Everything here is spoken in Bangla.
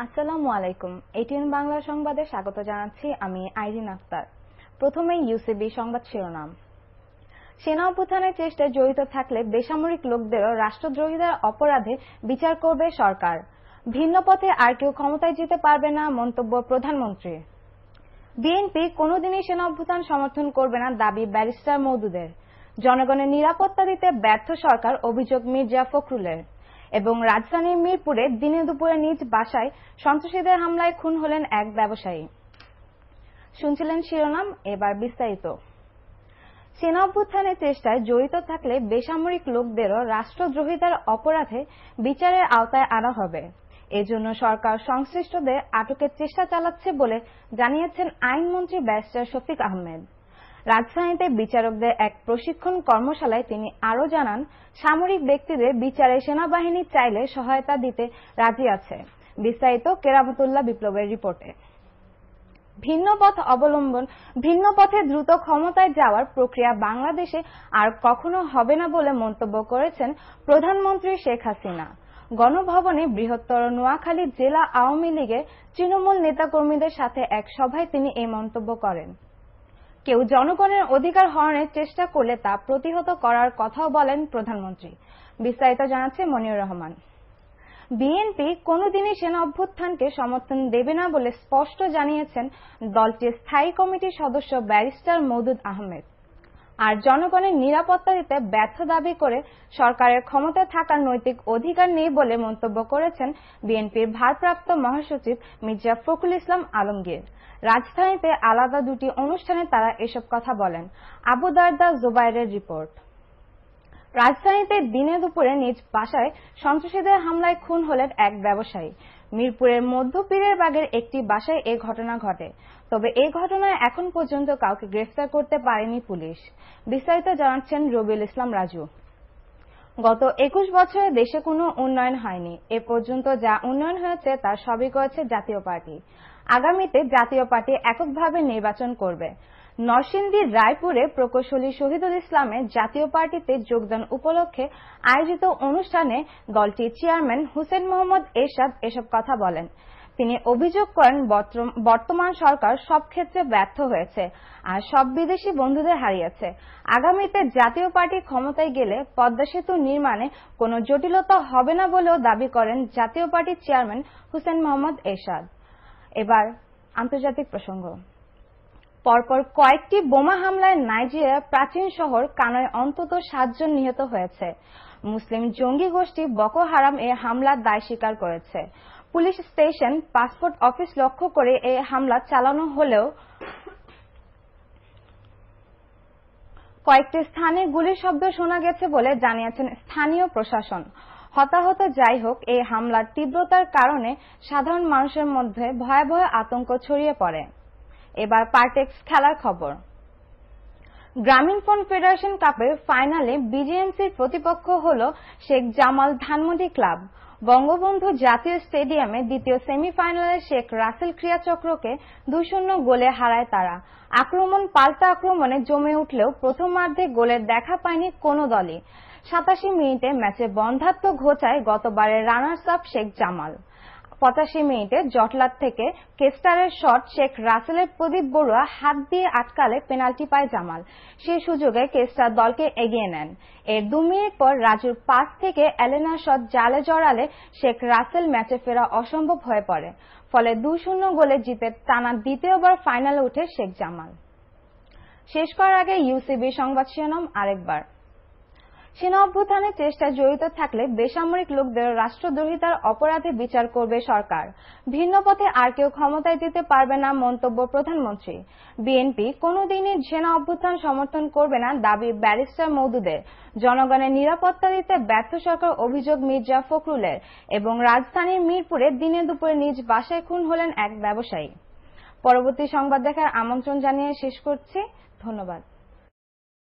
আসসালামু আলাইকুম। এটিএন বাংলা সংবাদে স্বাগত জানাচ্ছি আমি আইরিন আক্তার। প্রথমেই ইউসিবি সংবাদ শিরোনাম। সেনা অভ্যুত্থানের চেষ্টায় জড়িত থাকলে বেসামরিক লোকদেরও রাষ্ট্রদ্রোহিতার অপরাধে বিচার করবে সরকার। ভিন্ন পথে আর কেউ ক্ষমতায় যেতে পারবে না, মন্তব্য প্রধানমন্ত্রীর। বিএনপি কোনোদিনই সেনা অভ্যুত্থান সমর্থন করবে না, দাবি ব্যারিস্টার মওদুদের। জনগণের নিরাপত্তা দিতে ব্যর্থ সরকার, অভিযোগ মির্জা ফখরুলের। এবং রাজধানীর মিরপুরে দিনে দুপুরে নিজ বাসায় সন্ত্রাসীদের হামলায় খুন হলেন এক ব্যবসায়ী। শুনছিলেন শিরোনাম, এবার বিস্তারিত। সেনা অভ্যুত্থানের চেষ্টায় জড়িত থাকলে বেসামরিক লোকদেরও রাষ্ট্রদ্রোহিতার অপরাধে বিচারের আওতায় আনা হবে। এজন্য সরকার সংশ্লিষ্টদের আটকের চেষ্টা চালাচ্ছে বলে জানিয়েছেন আইনমন্ত্রী ব্যারিস্টার শফিক আহমেদ। রাজধানীতে বিচারকদের এক প্রশিক্ষণ কর্মশালায় তিনি আরও জানান, সামরিক ব্যক্তিদের বিচারে সেনাবাহিনী চাইলে সহায়তা দিতে রাজি আছে। বিস্তারিত কেরামতুল্লাহ বিপ্লবের রিপোর্টে। ভিন্ন পথে দ্রুত ক্ষমতায় যাওয়ার প্রক্রিয়া বাংলাদেশে আর কখনো হবে না বলে মন্তব্য করেছেন প্রধানমন্ত্রী শেখ হাসিনা। গণভবনে বৃহত্তর নোয়াখালী জেলা আওয়ামী লীগের তৃণমূল নেতাকর্মীদের সাথে এক সভায় তিনি এই মন্তব্য করেন। কেউ জনগণের অধিকার হরণের চেষ্টা করলে তা প্রতিহত করার কথাও বলেন প্রধানমন্ত্রী। বিস্তারিত জানাচ্ছে মনিউর রহমান। বিএনপি কোনোদিনই সেনা অভ্যুত্থানকে সমর্থন দেবে না বলে স্পষ্ট জানিয়েছেন দলটির স্থায়ী কমিটির সদস্য ব্যারিস্টার মওদুদ আহমেদ। আর জনগণের নিরাপত্তা দিতে ব্যর্থ দাবি করে সরকারের ক্ষমতায় থাকার নৈতিক অধিকার নেই বলে মন্তব্য করেছেন বিএনপির ভারপ্রাপ্ত মহাসচিব মির্জা ফখরুল ইসলাম আলমগীর। রাজধানীতে আলাদা দুটি অনুষ্ঠানে তারা এসব কথা বলেন। আবু দারদা জোবায়েরের রিপোর্ট। রাজধানীতে দিনে দুপুরে নিজ বাসায় সন্ত্রাসীদের হামলায় খুন হলেন এক ব্যবসায়ী। মিরপুরের মধ্য পীরের বাগের একটি বাসায় এ ঘটনা ঘটে। তবে এই ঘটনায় এখন পর্যন্ত কাউকে গ্রেফতার করতে পারেনি পুলিশ। বিস্তারিত জানাচ্ছেন রবিউল ইসলাম রাজু। গত 21 বছরে দেশে কোনো উন্নয়ন হয়নি। এ পর্যন্ত যা উন্নয়ন হয়েছে তার সবই করেছে জাতীয় পার্টি। আগামীতে জাতীয় পার্টি এককভাবে নির্বাচন করবে। নরসিংদীর রায়পুরে প্রকৌশলী শহীদুল ইসলামের জাতীয় পার্টিতে যোগদান উপলক্ষে আয়োজিত অনুষ্ঠানে দলটির চেয়ারম্যান হুসেইন মোহাম্মদ এরশাদ এসব কথা বলেন। তিনি অভিযোগ করেন, বর্তমান সরকার সব ক্ষেত্রে ব্যর্থ হয়েছে আর সব বিদেশি বন্ধুদের হারিয়েছে। আগামীতে জাতীয় পার্টি ক্ষমতায় গেলে পদ্মা সেতু নির্মাণে কোনো জটিলতা হবে না বলেও দাবি করেন জাতীয় পার্টির চেয়ারম্যান হুসেইন মোহাম্মদ এরশাদ। এবার আন্তর্জাতিক প্রসঙ্গ। পরপর কয়েকটি বোমা হামলায় নাইজেরিয়ার প্রাচীন শহর কানোয় অন্তত 7 জন নিহত হয়েছে। মুসলিম জঙ্গি গোষ্ঠী বকো হারাম এ হামলার দায় স্বীকার করেছে। পুলিশ স্টেশন, পাসপোর্ট অফিস লক্ষ্য করে এ হামলা চালানো হলেও কয়েকটি স্থানে গুলির শব্দ শোনা গেছে বলে জানিয়েছেন স্থানীয় প্রশাসন। হতাহত যাই হোক, এই হামলার তীব্রতার কারণে সাধারণ মানুষের মধ্যে ভয়াবহ আতঙ্ক ছড়িয়ে পড়ে। এবার পারটেক্স খেলার খবর। গ্রামীণফোন ফেডারেশন কাপের ফাইনালে বিজেএমসির প্রতিপক্ষ হল শেখ জামাল ধানমন্ডি ক্লাব। বঙ্গবন্ধু জাতীয় স্টেডিয়ামে দ্বিতীয় সেমিফাইনালে শেখ রাসেল ক্রীড়াচক্রকে 2-0 গোলে হারায় তারা। আক্রমণ পাল্টা আক্রমণে জমে উঠলেও প্রথমার্ধে গোলের দেখা পায়নি কোনো দলই। 87 মিনিটে ম্যাচে বন্ধ্যাত্ব ঘোচায় গতবারের রানার্স আপ শেখ জামাল। 85 মিনিটে জটলার থেকে কেস্টারের শট শেখ রাসেলের প্রদীপ বড়ুয়া হাত দিয়ে আটকালে পেনাল্টি পায় জামাল। সেই সুযোগে কেস্টার দলকে এগিয়ে নেন। এর 2 মিনিট পর রাজুর পাস থেকে এলেনার শট জালে জড়ালে শেখ রাসেল ম্যাচে ফেরা অসম্ভব হয়ে পড়ে। ফলে 2-0 গোলে জিতে টানা দ্বিতীয়বার ফাইনালে উঠে শেখ জামাল। শেষ করার আগে ইউসিবি সংবাদ শিরোনাম আরেকবার। সেনা অভ্যুত্থানের চেষ্টায় জড়িত থাকলে বেসামরিক লোকদের রাষ্ট্রদ্রোহিতার অপরাধে বিচার করবে সরকার। ভিন্ন পথে আর কেউ ক্ষমতায় যেতে পারবে না, মন্তব্য প্রধানমন্ত্রী। বিএনপি কোনোদিনই সেনা অভ্যুত্থান সমর্থন করবে না, দাবি ব্যারিস্টার মওদুদের। জনগণের নিরাপত্তা দিতে ব্যর্থ সরকার, অভিযোগ মির্জা ফখরুলের। এবং রাজধানীর মিরপুরে দিনে দুপুরে নিজ বাসায় খুন হলেন এক ব্যবসায়ী। পরবর্তী সংবাদ দেখার আমন্ত্রণ জানিয়ে শেষ করছি। ধন্যবাদ।